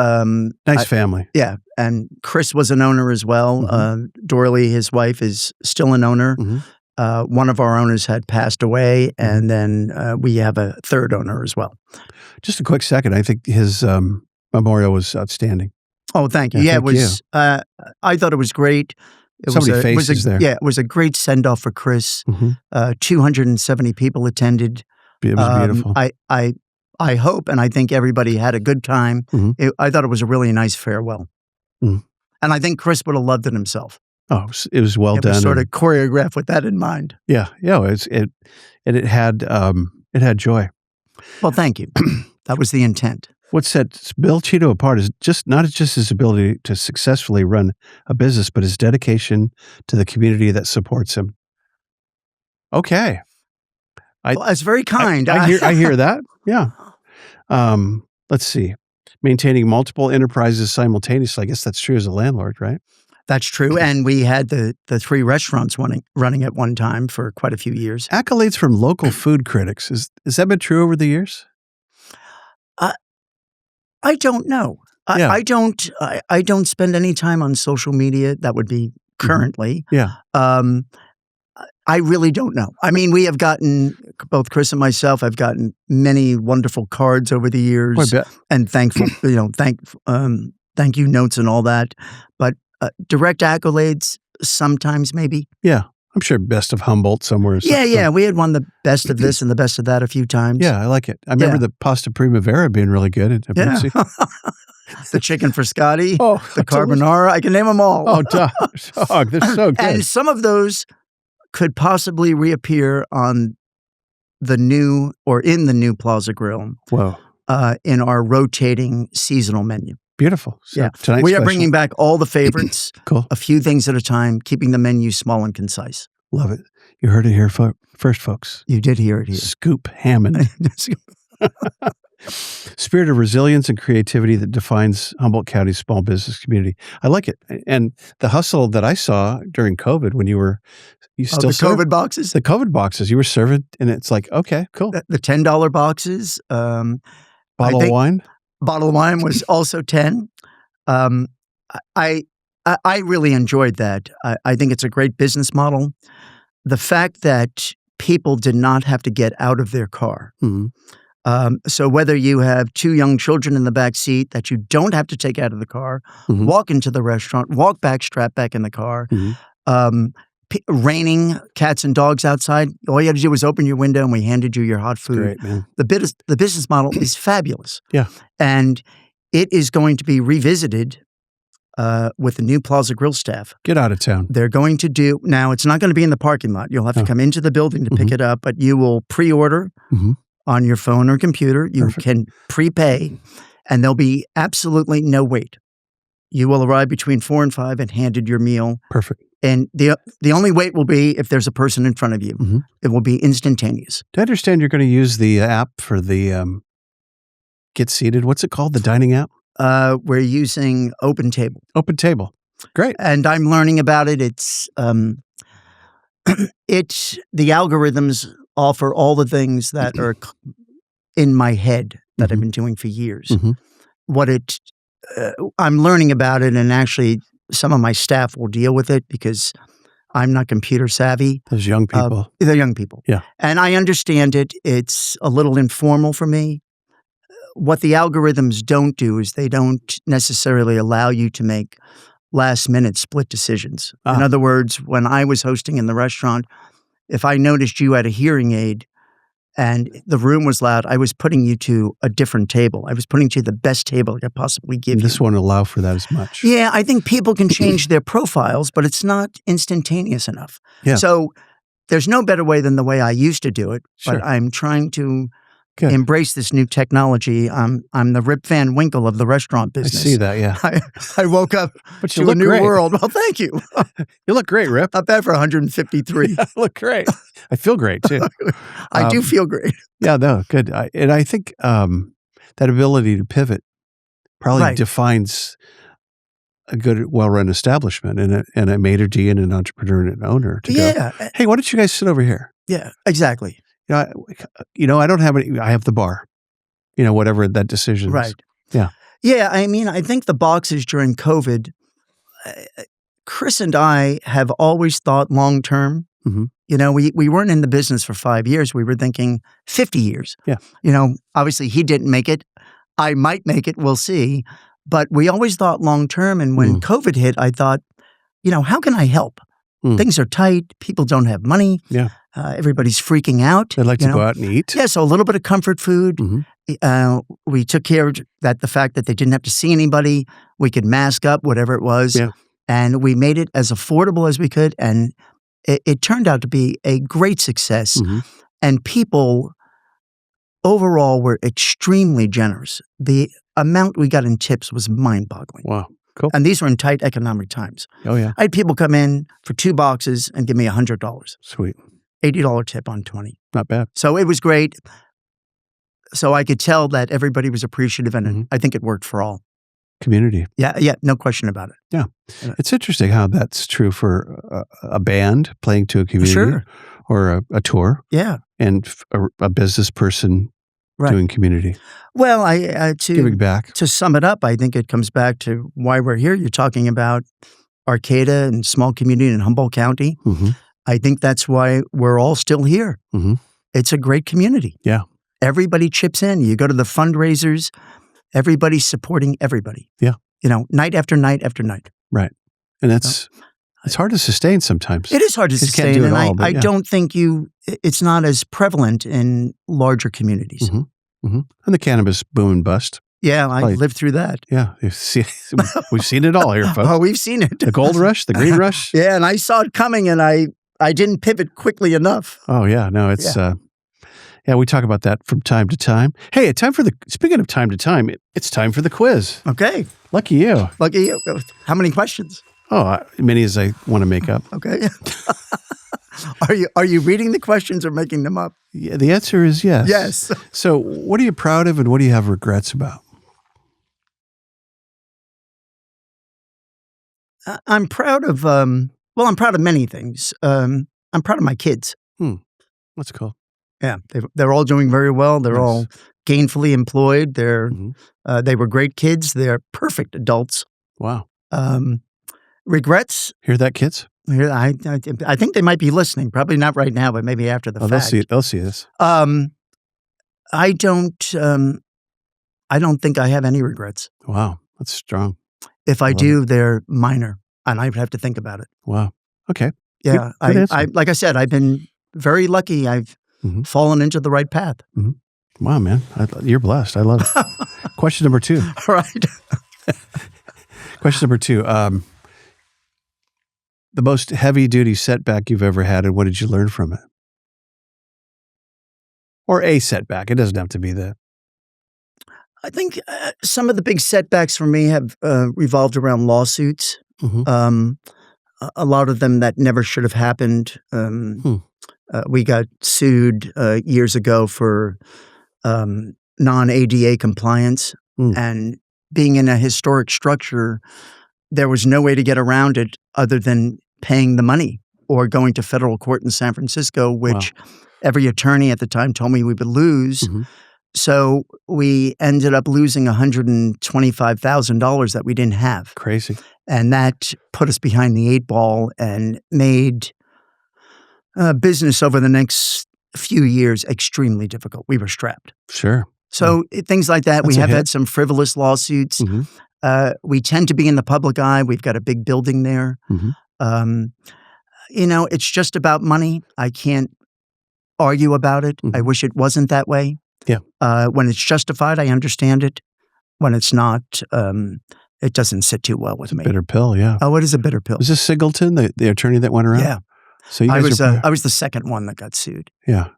Nice family. Yeah. And Chris was an owner as well. Dorley, his wife, is still an owner. One of our owners had passed away, and then we have a third owner as well. Just a quick second. I think his memorial was outstanding. Oh, thank you. Yeah, it was. I thought it was great. It It was a great send-off for Chris. 270 people attended. It was beautiful. I hope, and I think everybody had a good time. I thought it was a really nice farewell. And I think Chris would have loved it himself. Oh, it was well done. It was sort of choreographed with that in mind. Yeah. It had joy. Well, thank you. That was the intent. What sets Bill Chino apart is not just his ability to successfully run a business, but his dedication to the community that supports him. Okay. That's very kind. I hear that. Yeah. Let's see. Maintaining multiple enterprises simultaneously. I guess that's true as a landlord, right? That's true. And we had the 3 restaurants running at one time for quite a few years. Accolades from local food critics. Has that been true over the years? I don't know. I don't spend any time on social media. That would be currently. Yeah. I really don't know. I mean, we have gotten, both Chris and myself, I've gotten many wonderful cards over the years, and thank you notes and all that. But direct accolades, sometimes maybe. Yeah. I'm sure best of Humboldt somewhere. Yeah. We had won the best of this and the best of that a few times. Yeah, I like it. I remember the pasta primavera being really good at Abruzzi. The chicken for Scotty, the carbonara. I can name them all. Oh, dog, they're so good. And some of those could possibly reappear on the new Plaza Grill. Whoa. In our rotating seasonal menu. Beautiful. So we are bringing back all the favorites. Cool. A few things at a time, keeping the menu small and concise. Love it. You heard it here first, folks. You did hear it here. Scoop Hammond. spirit of resilience and creativity that defines Humboldt County's small business community. I like it. And the hustle that I saw during COVID when you still the serve? COVID boxes? The COVID boxes. You were serving, and it's like, okay, cool. The $10 boxes. Bottle of wine? Bottle of wine was also 10. I really enjoyed that. I think it's a great business model. The fact that people did not have to get out of their car. So whether you have 2 young children in the back seat that you don't have to take out of the car, walk into the restaurant, walk back, strap back in the car, raining, cats and dogs outside, all you had to do was open your window and we handed you your hot food. Great, man. The business model is fabulous. Yeah. And it is going to be revisited with the new Plaza Grill staff. Get out of town. They're going to do, now it's not going to be in the parking lot. You'll have to come into the building to pick it up, but you will pre-order on your phone or computer. You can prepay, and there'll be absolutely no wait. You will arrive between 4 and 5 and handed your meal. Perfect. And the only wait will be if there's a person in front of you. It will be instantaneous. Do I understand you're going to use the app for the Get Seated? What's it called? The dining app? We're using Open Table. Open Table. Great. And I'm learning about it. It's the algorithms offer all the things that are in my head that I've been doing for years. I'm learning about it, and actually some of my staff will deal with it because I'm not computer savvy. Those young people. They're young people. Yeah. And I understand it. It's a little informal for me. What the algorithms don't do is they don't necessarily allow you to make last-minute split decisions. In other words, when I was hosting in the restaurant, if I noticed you had a hearing aid and the room was loud, I was putting you to a different table. I was putting you to the best table I could possibly give you. This won't allow for that as much. Yeah, I think people can change their profiles, but it's not instantaneous enough. Yeah. So there's no better way than the way I used to do it, but I'm trying to embrace this new technology. I'm the Rip Van Winkle of the restaurant business. I see that, yeah. I woke up to a new world. Well, thank you. You look great, Rip. Not bad for 153. Yeah, I look great. I feel great, too. I do feel great. Yeah, no, good. And I think that ability to pivot probably defines a good, well-run establishment and a maitre d' and an entrepreneur and an owner to go, hey, why don't you guys sit over here? Yeah, exactly. I don't have any. I have the bar. Whatever that decision is. Right. Yeah. Yeah. I mean, I think the boxes during COVID, Chris and I have always thought long term. We weren't in the business for 5 years. We were thinking 50 years. Yeah. Obviously he didn't make it. I might make it. We'll see. But we always thought long term. And when COVID hit, I thought, how can I help? Things are tight. People don't have money. Yeah. Everybody's freaking out. They'd like to go out and eat. Yeah, so a little bit of comfort food. We took care of the fact that they didn't have to see anybody. We could mask up, whatever it was. Yeah. And we made it as affordable as we could. And it turned out to be a great success. And people overall were extremely generous. The amount we got in tips was mind-boggling. Wow. Cool. And these were in tight economic times. Oh, yeah. I had people come in for 2 boxes and give me $100. Sweet. $80 tip on 20. Not bad. So it was great. So I could tell that everybody was appreciative, and I think it worked for all. Community. Yeah, no question about it. Yeah. It's interesting how that's true for a band playing to a community or a tour. Yeah. And a business person doing community. Well, giving back. To sum it up, I think it comes back to why we're here. You're talking about Arcata and small community in Humboldt County. I think that's why we're all still here. It's a great community. Yeah. Everybody chips in. You go to the fundraisers, everybody's supporting everybody. Yeah. Night after night after night. Right. And it's hard to sustain sometimes. It is hard to sustain. Can't do it and all, I don't think it's not as prevalent in larger communities. And the cannabis boom and bust. Yeah, I lived through that. Yeah. We've seen it all here, folks. Oh, we've seen it. The gold rush, the green rush. Yeah, and I saw it coming, and I didn't pivot quickly enough. Oh, yeah. No, it's... we talk about that from time to time. Hey, speaking of time to time, it's time for the quiz. Okay. Lucky you. Lucky you. How many questions? Oh, many as I want to make up. Okay. Are you reading the questions or making them up? Yeah, the answer is yes. Yes. So what are you proud of and what do you have regrets about? I'm proud of, I'm proud of many things. I'm proud of my kids. That's cool. Yeah, they're all doing very well. They're Nice. all gainfully employed. Mhm. They were great kids. They're perfect adults. Wow. Regrets? Hear that, kids? I think they might be listening. Probably not right now, but maybe after the Oh, fact. they'll see this. I don't think I have any regrets. Wow. That's strong. If I love do, they're minor, and I would have to think about it. Wow. Okay. Yeah, Good answer. I like I said, I've been very lucky. I've Mhm. fallen into the right path. Wow, man. You're blessed. I love it. Question number 2. All right. Question number 2. The most heavy-duty setback you've ever had, and what did you learn from it? Or a setback. It doesn't have to be the... I think some of the big setbacks for me have revolved around lawsuits. Mhm. A lot of them that never should have happened. We got sued years ago for non-ADA compliance, and being in a historic structure, there was no way to get around it other than paying the money or going to federal court in San Francisco, which every attorney at the time told me we would lose. So we ended up losing $125,000 that we didn't have. Crazy. And that put us behind the 8 ball and made business over the next few years extremely difficult. We were strapped. Sure. So things like that. That's We a have hit. had some frivolous lawsuits. Mhm. We tend to be in the public eye. We've got a big building there. Mhm. It's just about money. I can't argue about it. I wish it wasn't that way. Yeah. When it's justified, I understand it. When it's not, it doesn't sit too well with me. Bitter pill, yeah. Oh, it is a bitter pill. Was this Singleton, the attorney that went around? Yeah. So you guys I was the second one that got sued. Yeah.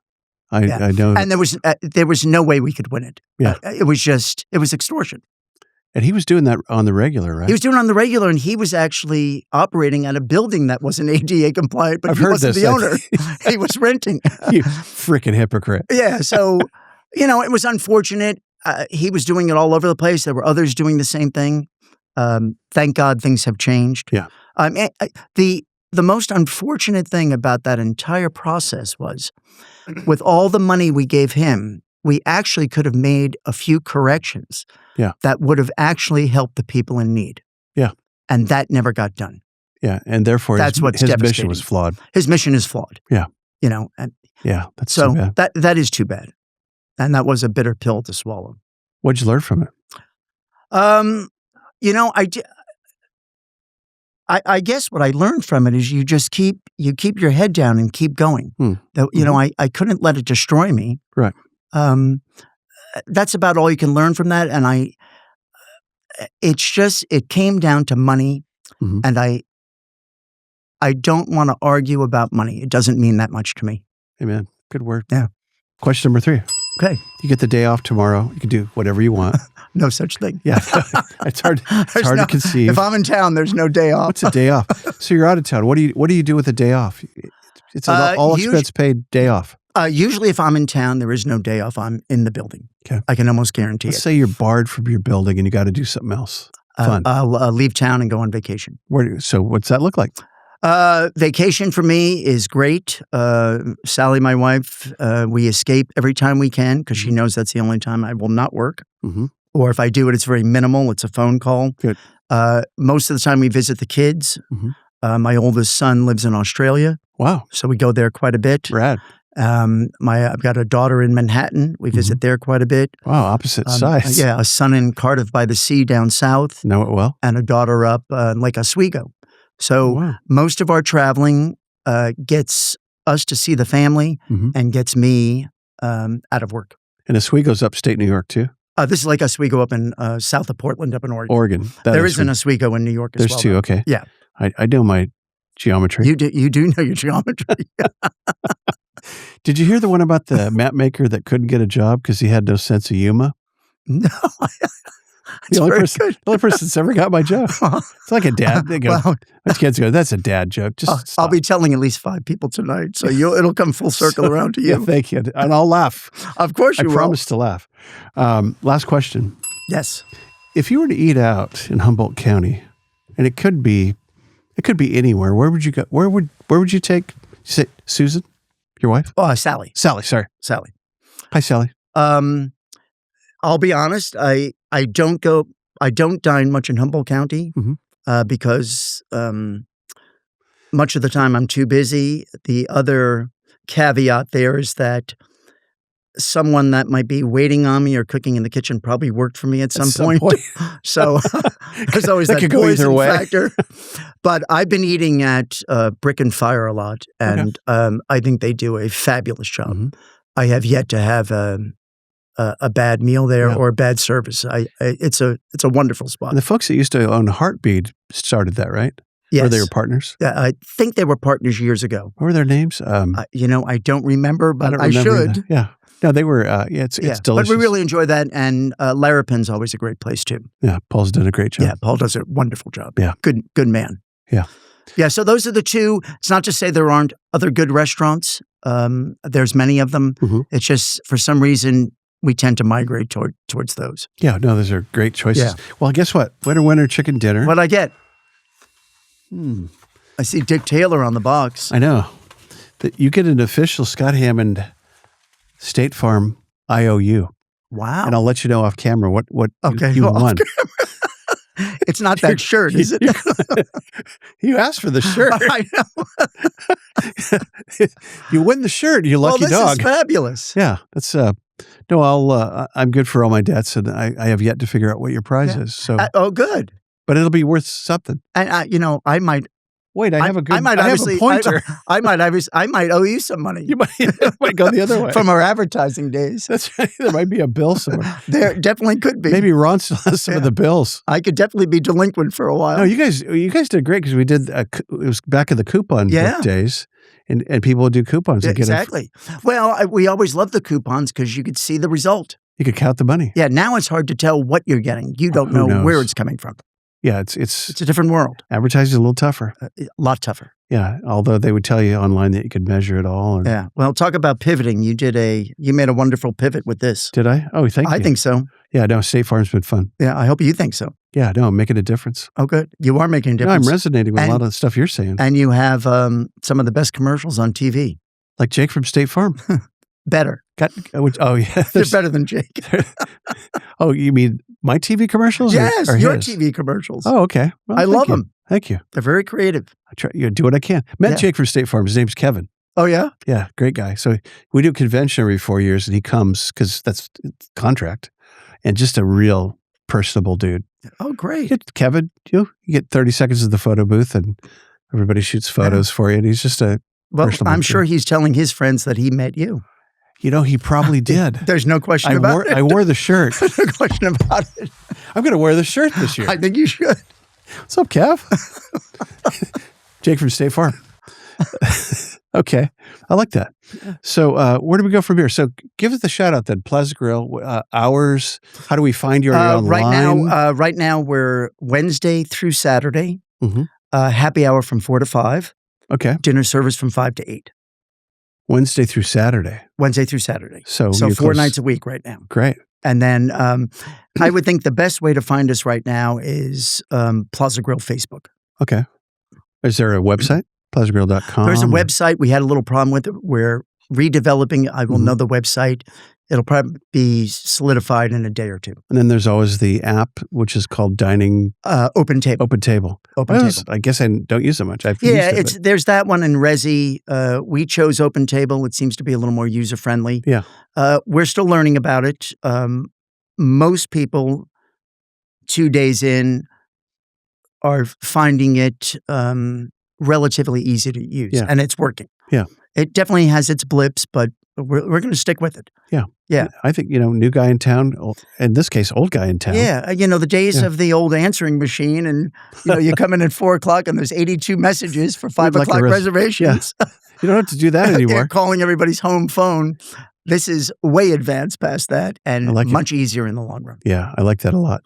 I know. And there was no way we could win it. Yeah. It was extortion. And he was doing that on the regular, right? He was doing it on the regular, and he was actually operating at a building that wasn't ADA compliant, but I've he heard wasn't this. the owner. He was renting. You freaking hypocrite. Yeah. So, it was unfortunate. He was doing it all over the place. There were others doing the same thing. Thank God things have changed. Yeah. The most unfortunate thing about that entire process was, with all the money we gave him, we actually could have made a few corrections that would have actually helped the people in need. Yeah. And that never got done. Yeah. And therefore That's what's his mission devastating. was flawed. His mission is flawed. Yeah. And Yeah. That's so too bad. that is too bad. And that was a bitter pill to swallow. What'd you learn from it? I guess what I learned from it is you just keep your head down and keep going. I couldn't let it destroy me. Right. That's about all you can learn from that. And it came down to money, and I don't want to argue about money. It doesn't mean that much to me. Amen. Good word. Yeah. Question number 3. Okay. You get the day off tomorrow. You can do whatever you want. No such thing. Yeah. It's hard to conceive. If I'm in town, there's no day off. What's a day off? So you're out of town. What do you do with a day off? It's an all expense paid day off. Usually if I'm in town, there is no day off. I'm in the building. Okay. I can almost guarantee Let's it. say you're barred from your building and you got to do something else. Fun. I'll leave town and go on vacation. So what's that look like? Vacation for me is great. Sally, my wife, we escape every time we can because she knows that's the only time I will not work. Or if I do it, it's very minimal. It's a phone call. Good. Most of the time we visit the kids. My oldest son lives in Australia. Wow. So we go there quite a bit. Rad. I've got a daughter in Manhattan. We visit there quite a bit. Wow. Opposite sides. Yeah. A son in Cardiff by the Sea down south. Know it well. And a daughter up Lake Oswego. So most of our traveling gets us to see the family and gets me out of work. And Oswego's upstate New York too? This is Lake Oswego up in south of Portland up in Oregon. Oregon. There is an Oswego in New York as well. There's 2, okay. Yeah. I know my geometry. You do know your geometry. Did you hear the one about the map maker that couldn't get a job because he had no sense of humor? No. The only very person, good. the only person that's ever got my joke. It's like a dad. They go, Well, my kids go, that's a dad joke. Just I'll stop. be telling at least 5 people tonight, so it'll come full circle around to you. Yeah, thank you. And I'll laugh. Of course you I will. promise to laugh. Last question. Yes. If you were to eat out in Humboldt County, and it could be anywhere, where would you go? Where would you take Susan, your wife? Oh, Sally. Sally, sorry. Sally. Hi, Sally. I'll be honest. I don't dine much in Humboldt County because much of the time I'm too busy. The other caveat there is that someone that might be waiting on me or cooking in the kitchen probably worked for me at some point. So there's always that could go either poison way. factor. But I've been eating at Brick and Fire a lot, and I think they do a fabulous job. I have yet to have a bad meal there or a bad service. It's a wonderful spot. And the folks that used to own Heartbeat started that, right? Yes. Or they were partners? Yeah, I think they were partners years ago. What were their names? I don't remember, but don't I remember should. either. Yeah. No, they were, it's delicious. But we really enjoy that, and Larapin's always a great place too. Yeah, Paul's done a great job. Yeah, Paul does a wonderful job. Yeah. Good man. Yeah. Yeah, so those are the two. It's not to say there aren't other good restaurants. There's many of them. It's just, for some reason, we tend to migrate towards those. Yeah, no, those are great choices. Yeah. Well, guess what? Winner, chicken dinner. What'd I get? I see Dick Taylor on the box. I know. You get an official Scott Hammond State Farm IOU. Wow. And I'll let you know off camera what you won. It's not that shirt, is it? You asked for the shirt. I know. You win the shirt, you lucky this dog. Is fabulous. Yeah, that's no. I'm good for all my debts, and I have yet to figure out what your prize is. So good. But it'll be worth something. And I might. Wait, I have a pointer. I might owe you some money. You might go the other way from our advertising days. That's right. There might be a bill somewhere. There definitely could be. Maybe Ron still has some of the bills. I could definitely be delinquent for a while. No, you guys did great because we did. It was back in the coupon book days, and people would do coupons. Exactly. Well, we always loved the coupons because you could see the result. You could count the money. Yeah. Now it's hard to tell what you're getting. You don't know where it's coming from. Yeah, it's a different world. Advertising is a little tougher. A lot tougher. Yeah, although they would tell you online that you could measure it all. Yeah. Well, talk about pivoting. You made a wonderful pivot with this. Did I? Oh, thank you. I think so. Yeah, no, State Farm's been fun. Yeah, I hope you think so. Yeah, no, I'm making a difference. Oh, good. You are making a difference. No, I'm resonating with a lot of the stuff you're saying. And you have some of the best commercials on TV. Like Jake from State Farm. Better. Yeah. They're better than Jake. Oh, you mean my TV commercials? Yes, or your his? TV commercials. Oh, okay. Well, I love them. Thank you. They're very creative. I try do what I can. Met Jake from State Farm. His name's Kevin. Oh, yeah? Yeah, great guy. So we do a convention every 4 years, and he comes because that's contract, and just a real personable dude. Oh, great. Kevin, you get 30 seconds of the photo booth, and everybody shoots photos for you, and he's just a personable I'm dude. sure he's telling his friends that he met you. You know, he probably did. There's no question about it. I wore the shirt. There's no question about it. I'm going to wear the shirt this year. I think you should. What's up, Kev? Jake from State Farm. Okay. I like that. So where do we go from here? So give us the shout out then. Plaza Grill, hours. How do we find you? Are you online? Right now we're Wednesday through Saturday. Happy hour from 4 to 5. Okay. Dinner service from 5 to 8. Wednesday through Saturday. Wednesday through Saturday. So 4 nights a week right now. Great. And then I would think the best way to find us right now is Plaza Grill Facebook. Okay. Is there a website? PlazaGrill.com? There's a website. We had a little problem with it. We're redeveloping. I will know the website. It'll probably be solidified in a day or two. And then there's always the app, which is called Dining Open Table. Open Table. I guess I don't use it much. There's that one in Resi. We chose Open Table. It seems to be a little more user friendly. Yeah. We're still learning about it. Most people 2 days in are finding it relatively easy to use, and it's working. Yeah. It definitely has its blips, but we're going to stick with it. Yeah. Yeah. I think, new guy in town, in this case, old guy in town. Yeah. The days of the old answering machine and, you come in at 4 o'clock and there's 82 messages for 5 o'clock reservations. Yeah. You don't have to do that anymore. Calling everybody's home phone. This is way advanced past that and much easier in the long run. Yeah, I like that a lot.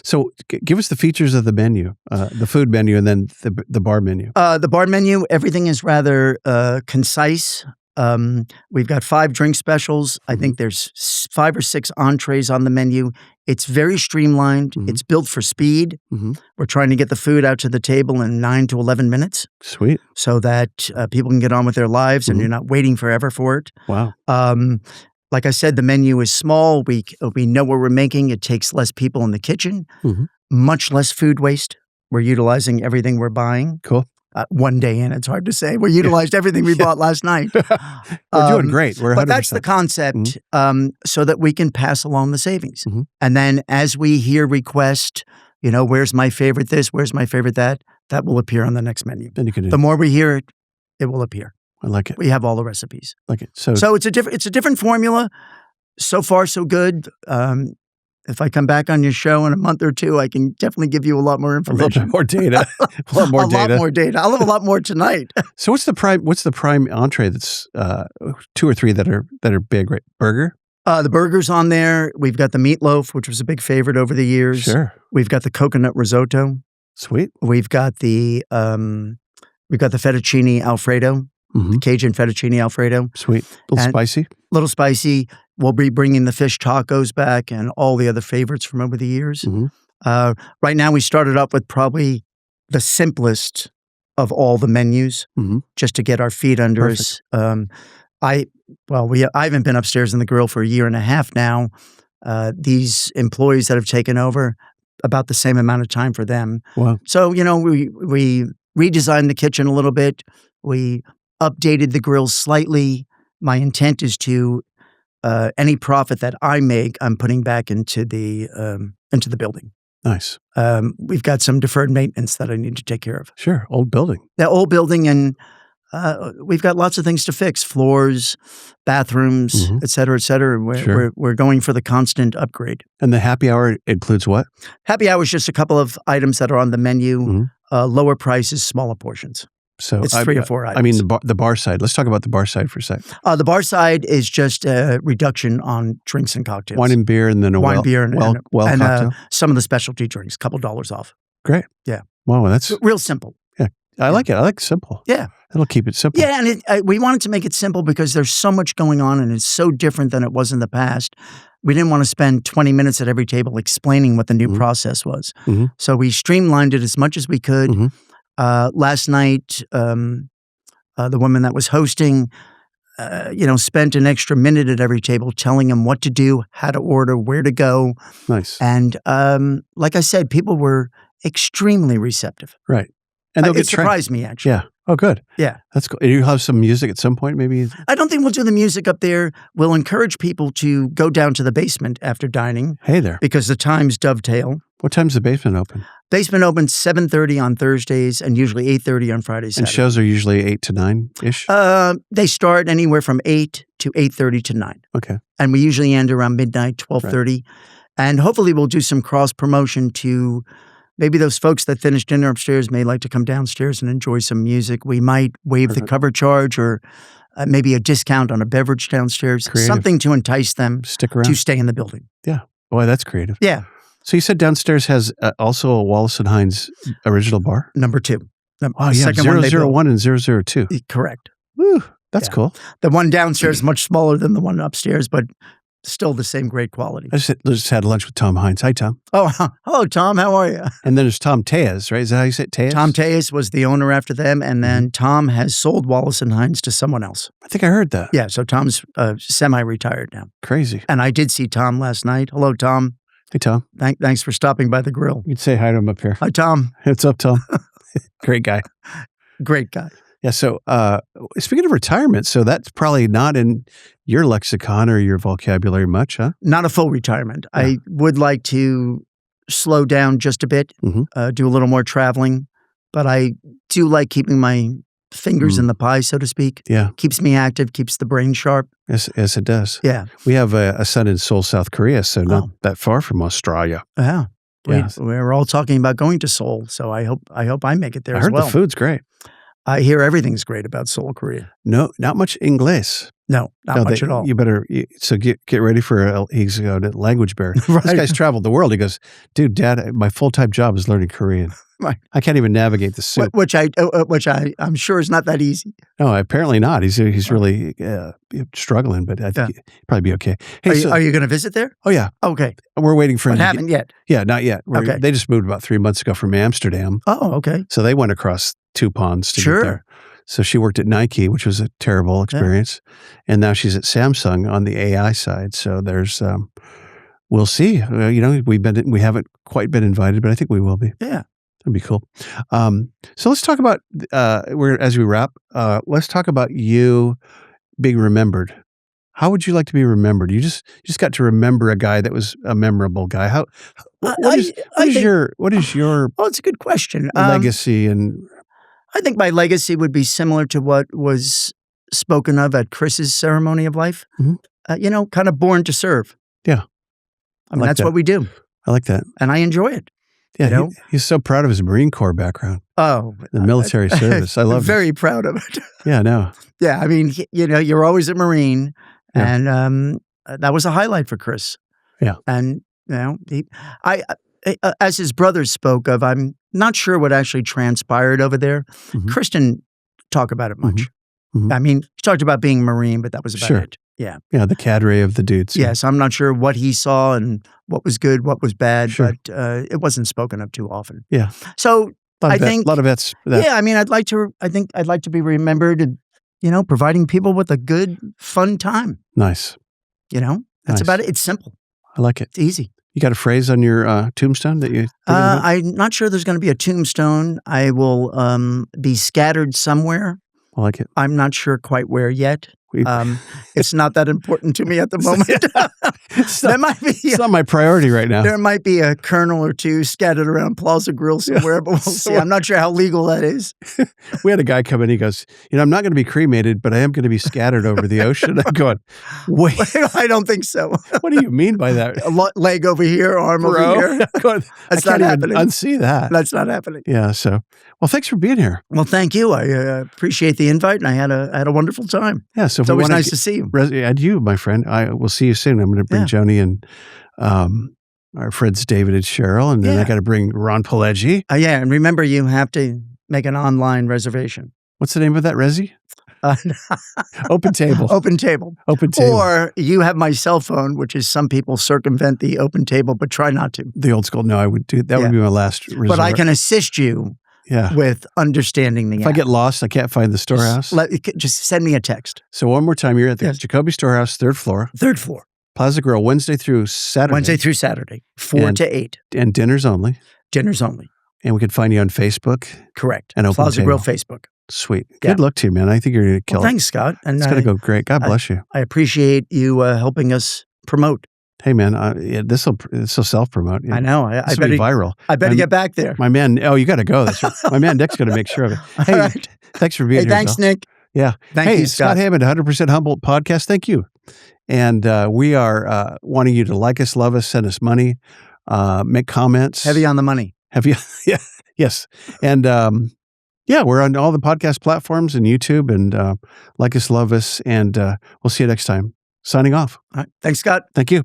So give us the features of the menu, the food menu, and then the bar menu. The bar menu, everything is rather concise. We've got 5 drink specials. I think there's 5 or 6 entrees on the menu. It's very streamlined. It's built for speed. We're trying to get the food out to the table in 9 to 11 minutes. Sweet. So that people can get on with their lives and you're not waiting forever for it. Wow. Like I said, the menu is small. We know what we're making. It takes less people in the kitchen, much less food waste. We're utilizing everything we're buying. Cool. One day in, it's hard to say. We utilized everything we bought last night. We're doing great. We're 100%. But that's the concept, so that we can pass along the savings. And then as we hear requests, where's my favorite this, where's my favorite that will appear on the next menu. Then you can the more we hear it, it will appear. I like it. We have all the recipes. Like it. So it's a different formula. So far, so good. If I come back on your show in a month or 2, I can definitely give you a lot more information. A little bit more data. A lot more data. I'll have a lot more tonight. So what's the prime entree that's 2 or 3 that are big, right? Burger? The burger's on there. We've got the meatloaf, which was a big favorite over the years. Sure. We've got the coconut risotto. Sweet. We've got the fettuccine Alfredo, the Cajun fettuccine Alfredo. Sweet. A little spicy. Little spicy. We'll be bringing the fish tacos back and all the other favorites from over the years. Right now, we started up with probably the simplest of all the menus, just to get our feet under us. I haven't been upstairs in the grill for a year and a half now. These employees that have taken over, about the same amount of time for them. Wow. So, we redesigned the kitchen a little bit. We updated the grill slightly. My intent is to any profit that I make, I'm putting back into the building. Nice. We've got some deferred maintenance that I need to take care of. Sure. Old building. The old building, and we've got lots of things to fix: floors, bathrooms, et cetera, et cetera. We're going for the constant upgrade. And the happy hour includes what? Happy hour is just a couple of items that are on the menu. Lower prices, smaller portions. So it's 3 or 4 items. I mean, the bar side. Let's talk about the bar side for a sec. The bar side is just a reduction on drinks and cocktails. Wine and beer, and then beer, and cocktail. Some of the specialty drinks, couple dollars off. Great. Yeah. Wow, that's real simple. Yeah, I like it. I like simple. Yeah, it'll keep it simple. Yeah, and we wanted to make it simple because there's so much going on, and it's so different than it was in the past. We didn't want to spend 20 minutes at every table explaining what the new process was. So we streamlined it as much as we could. Last night, the woman that was hosting, spent an extra minute at every table telling them what to do, how to order, where to go. Nice. And like I said, people were extremely receptive. Right. And it surprised me, actually. Yeah. Oh, good. Yeah. That's cool. And you have some music at some point, maybe? I don't think we'll do the music up there. We'll encourage people to go down to the basement after dining. Hey there. Because the times dovetail. What time's the basement open? Basement opens 7:30 on Thursdays and usually 8:30 on Fridays. And shows are usually 8 to 9-ish? They start anywhere from 8 to 8:30 to 9. Okay. And we usually end around midnight, 12:30. Right. And hopefully we'll do some cross-promotion to maybe those folks that finished dinner upstairs may like to come downstairs and enjoy some music. We might waive the cover charge or maybe a discount on a beverage downstairs. Creative. Something to entice them Stick around. to stay in the building. Yeah. Boy, that's creative. Yeah. So you said downstairs has also a Wallace & Hines original bar? Number 2. Oh, yeah, 001 and 002. Correct. Woo, that's cool. The one downstairs is much smaller than the one upstairs, but still the same great quality. I just had lunch with Tom Hines. Hi, Tom. Oh, hello, Tom. How are you? And then there's Tom Tejas, right? Is that how you say it? Tejas? Tom Tejas was the owner after them, and then Tom has sold Wallace & Hines to someone else. I think I heard that. Yeah, so Tom's semi-retired now. Crazy. And I did see Tom last night. Hello, Tom. Hey, Tom. Thanks for stopping by the grill. You'd say hi to him up here. Hi, Tom. What's up, Tom? Great guy. Great guy. Yeah. So speaking of retirement, so that's probably not in your lexicon or your vocabulary much, huh? Not a full retirement. Yeah. I would like to slow down just a bit, do a little more traveling, but I do like keeping my fingers in the pie, so to speak. Yeah. Keeps me active, keeps the brain sharp. Yes, it does. Yeah. We have a son in Seoul, South Korea, so not that far from Australia. Yeah. Yeah. We're all talking about going to Seoul, so I hope I make it there as well. I heard the food's great. I hear everything's great about Seoul, Korea. No, not much English. No, not much at all. You better so get ready for he's a language barrier. Right. This guy's traveled the world. He goes, dude, Dad, my full-time job is learning Korean. Right. I can't even navigate the soup. Which I'm sure is not that easy. No, apparently not. He's really struggling, but I think he'll probably be okay. Hey, are you going to visit there? Oh yeah. Okay. We're waiting for him. But haven't yet. Yeah, not yet. Okay. They just moved about 3 months ago from Amsterdam. Oh, okay. So they went across 2 ponds to get there. So she worked at Nike, which was a terrible experience, and now she's at Samsung on the AI side. So there's, we'll see. We haven't quite been invited, but I think we will be. Yeah. That'd be cool. So let's talk about as we wrap. Let's talk about you being remembered. How would you like to be remembered? You just got to remember a guy that was a memorable guy. What is your Oh, it's a good question. legacy? And I think my legacy would be similar to what was spoken of at Chris's ceremony of life. Mm-hmm. Kind of born to serve. Yeah, I mean that's what we do. I like that, and I enjoy it. Yeah, he's so proud of his Marine Corps background. Oh, the military service. I love it. Very proud of it. Yeah, no. Yeah, I mean, you're always a Marine, and that was a highlight for Chris. Yeah, and as his brothers spoke of, I'm not sure what actually transpired over there. Mm-hmm. Chris didn't talk about it much. Mm-hmm. I mean, he talked about being Marine, but that was about it. Yeah. Yeah, the cadre of the dudes. Yes, I'm not sure what he saw and what was good, what was bad, but it wasn't spoken of too often. Yeah. So I think a lot of vets. Yeah, I mean, I think I'd like to be remembered, providing people with a good, fun time. Nice. That's about it. It's simple. I like it. It's easy. You got a phrase on your tombstone that you? I'm not sure there's going to be a tombstone. I will be scattered somewhere. I like it. I'm not sure quite where yet. It's not that important to me at the moment. It's not my priority right now. There might be a kernel or two scattered around Plaza Grill somewhere, but we'll see. I'm not sure how legal that is. We had a guy come in. He goes, I'm not going to be cremated, but I am going to be scattered over the ocean. I'm going, wait. I don't think so. What do you mean by that? A leg over here, arm over here. That's not happening. Unsee that. That's not happening. Yeah. So, well, thanks for being here. Well, thank you. I appreciate the invite, and I had a wonderful time. Yeah. So it's always nice to see you. And you, my friend. I will see you soon. I'm going to bring Joni and our friends David and Cheryl, and then I got to bring Ron Pileggi. Yeah, and remember, you have to make an online reservation. What's the name of that, Resi? Open Table. Open Table. Open Table. Or you have my cell phone, which is some people circumvent the Open Table, but try not to. The old school. No, I would do that. Would be my last resort. But I can assist you. With understanding the If I get lost, I can't find the storehouse. Just send me a text. So one more time, you're at the Jacoby Storehouse, 3rd floor. 3rd floor. Plaza Grill, Wednesday through Saturday. 4 to 8. And dinners only. Dinners only. And we can find you on Facebook. Correct. And Open Plaza Table. Grill Facebook. Sweet. Good luck to you, man. I think you're going to kill it. Thanks, Scott. And it's going to go great. God bless you. I appreciate you helping us promote. Hey, man, this will self-promote. I know. I better be viral. I better get back there. My man, you got to go. That's right. My man Nick's going to make sure of it. Hey, thanks for being here. Thanks, Nick. Yeah. Thank you, Scott Hammond, 100% Humboldt podcast. Thank you. And we are wanting you to like us, love us, send us money, make comments. Heavy on the money. Yeah. Yes. And we're on all the podcast platforms and YouTube, and like us, love us, and we'll see you next time. Signing off. All right. Thanks, Scott. Thank you.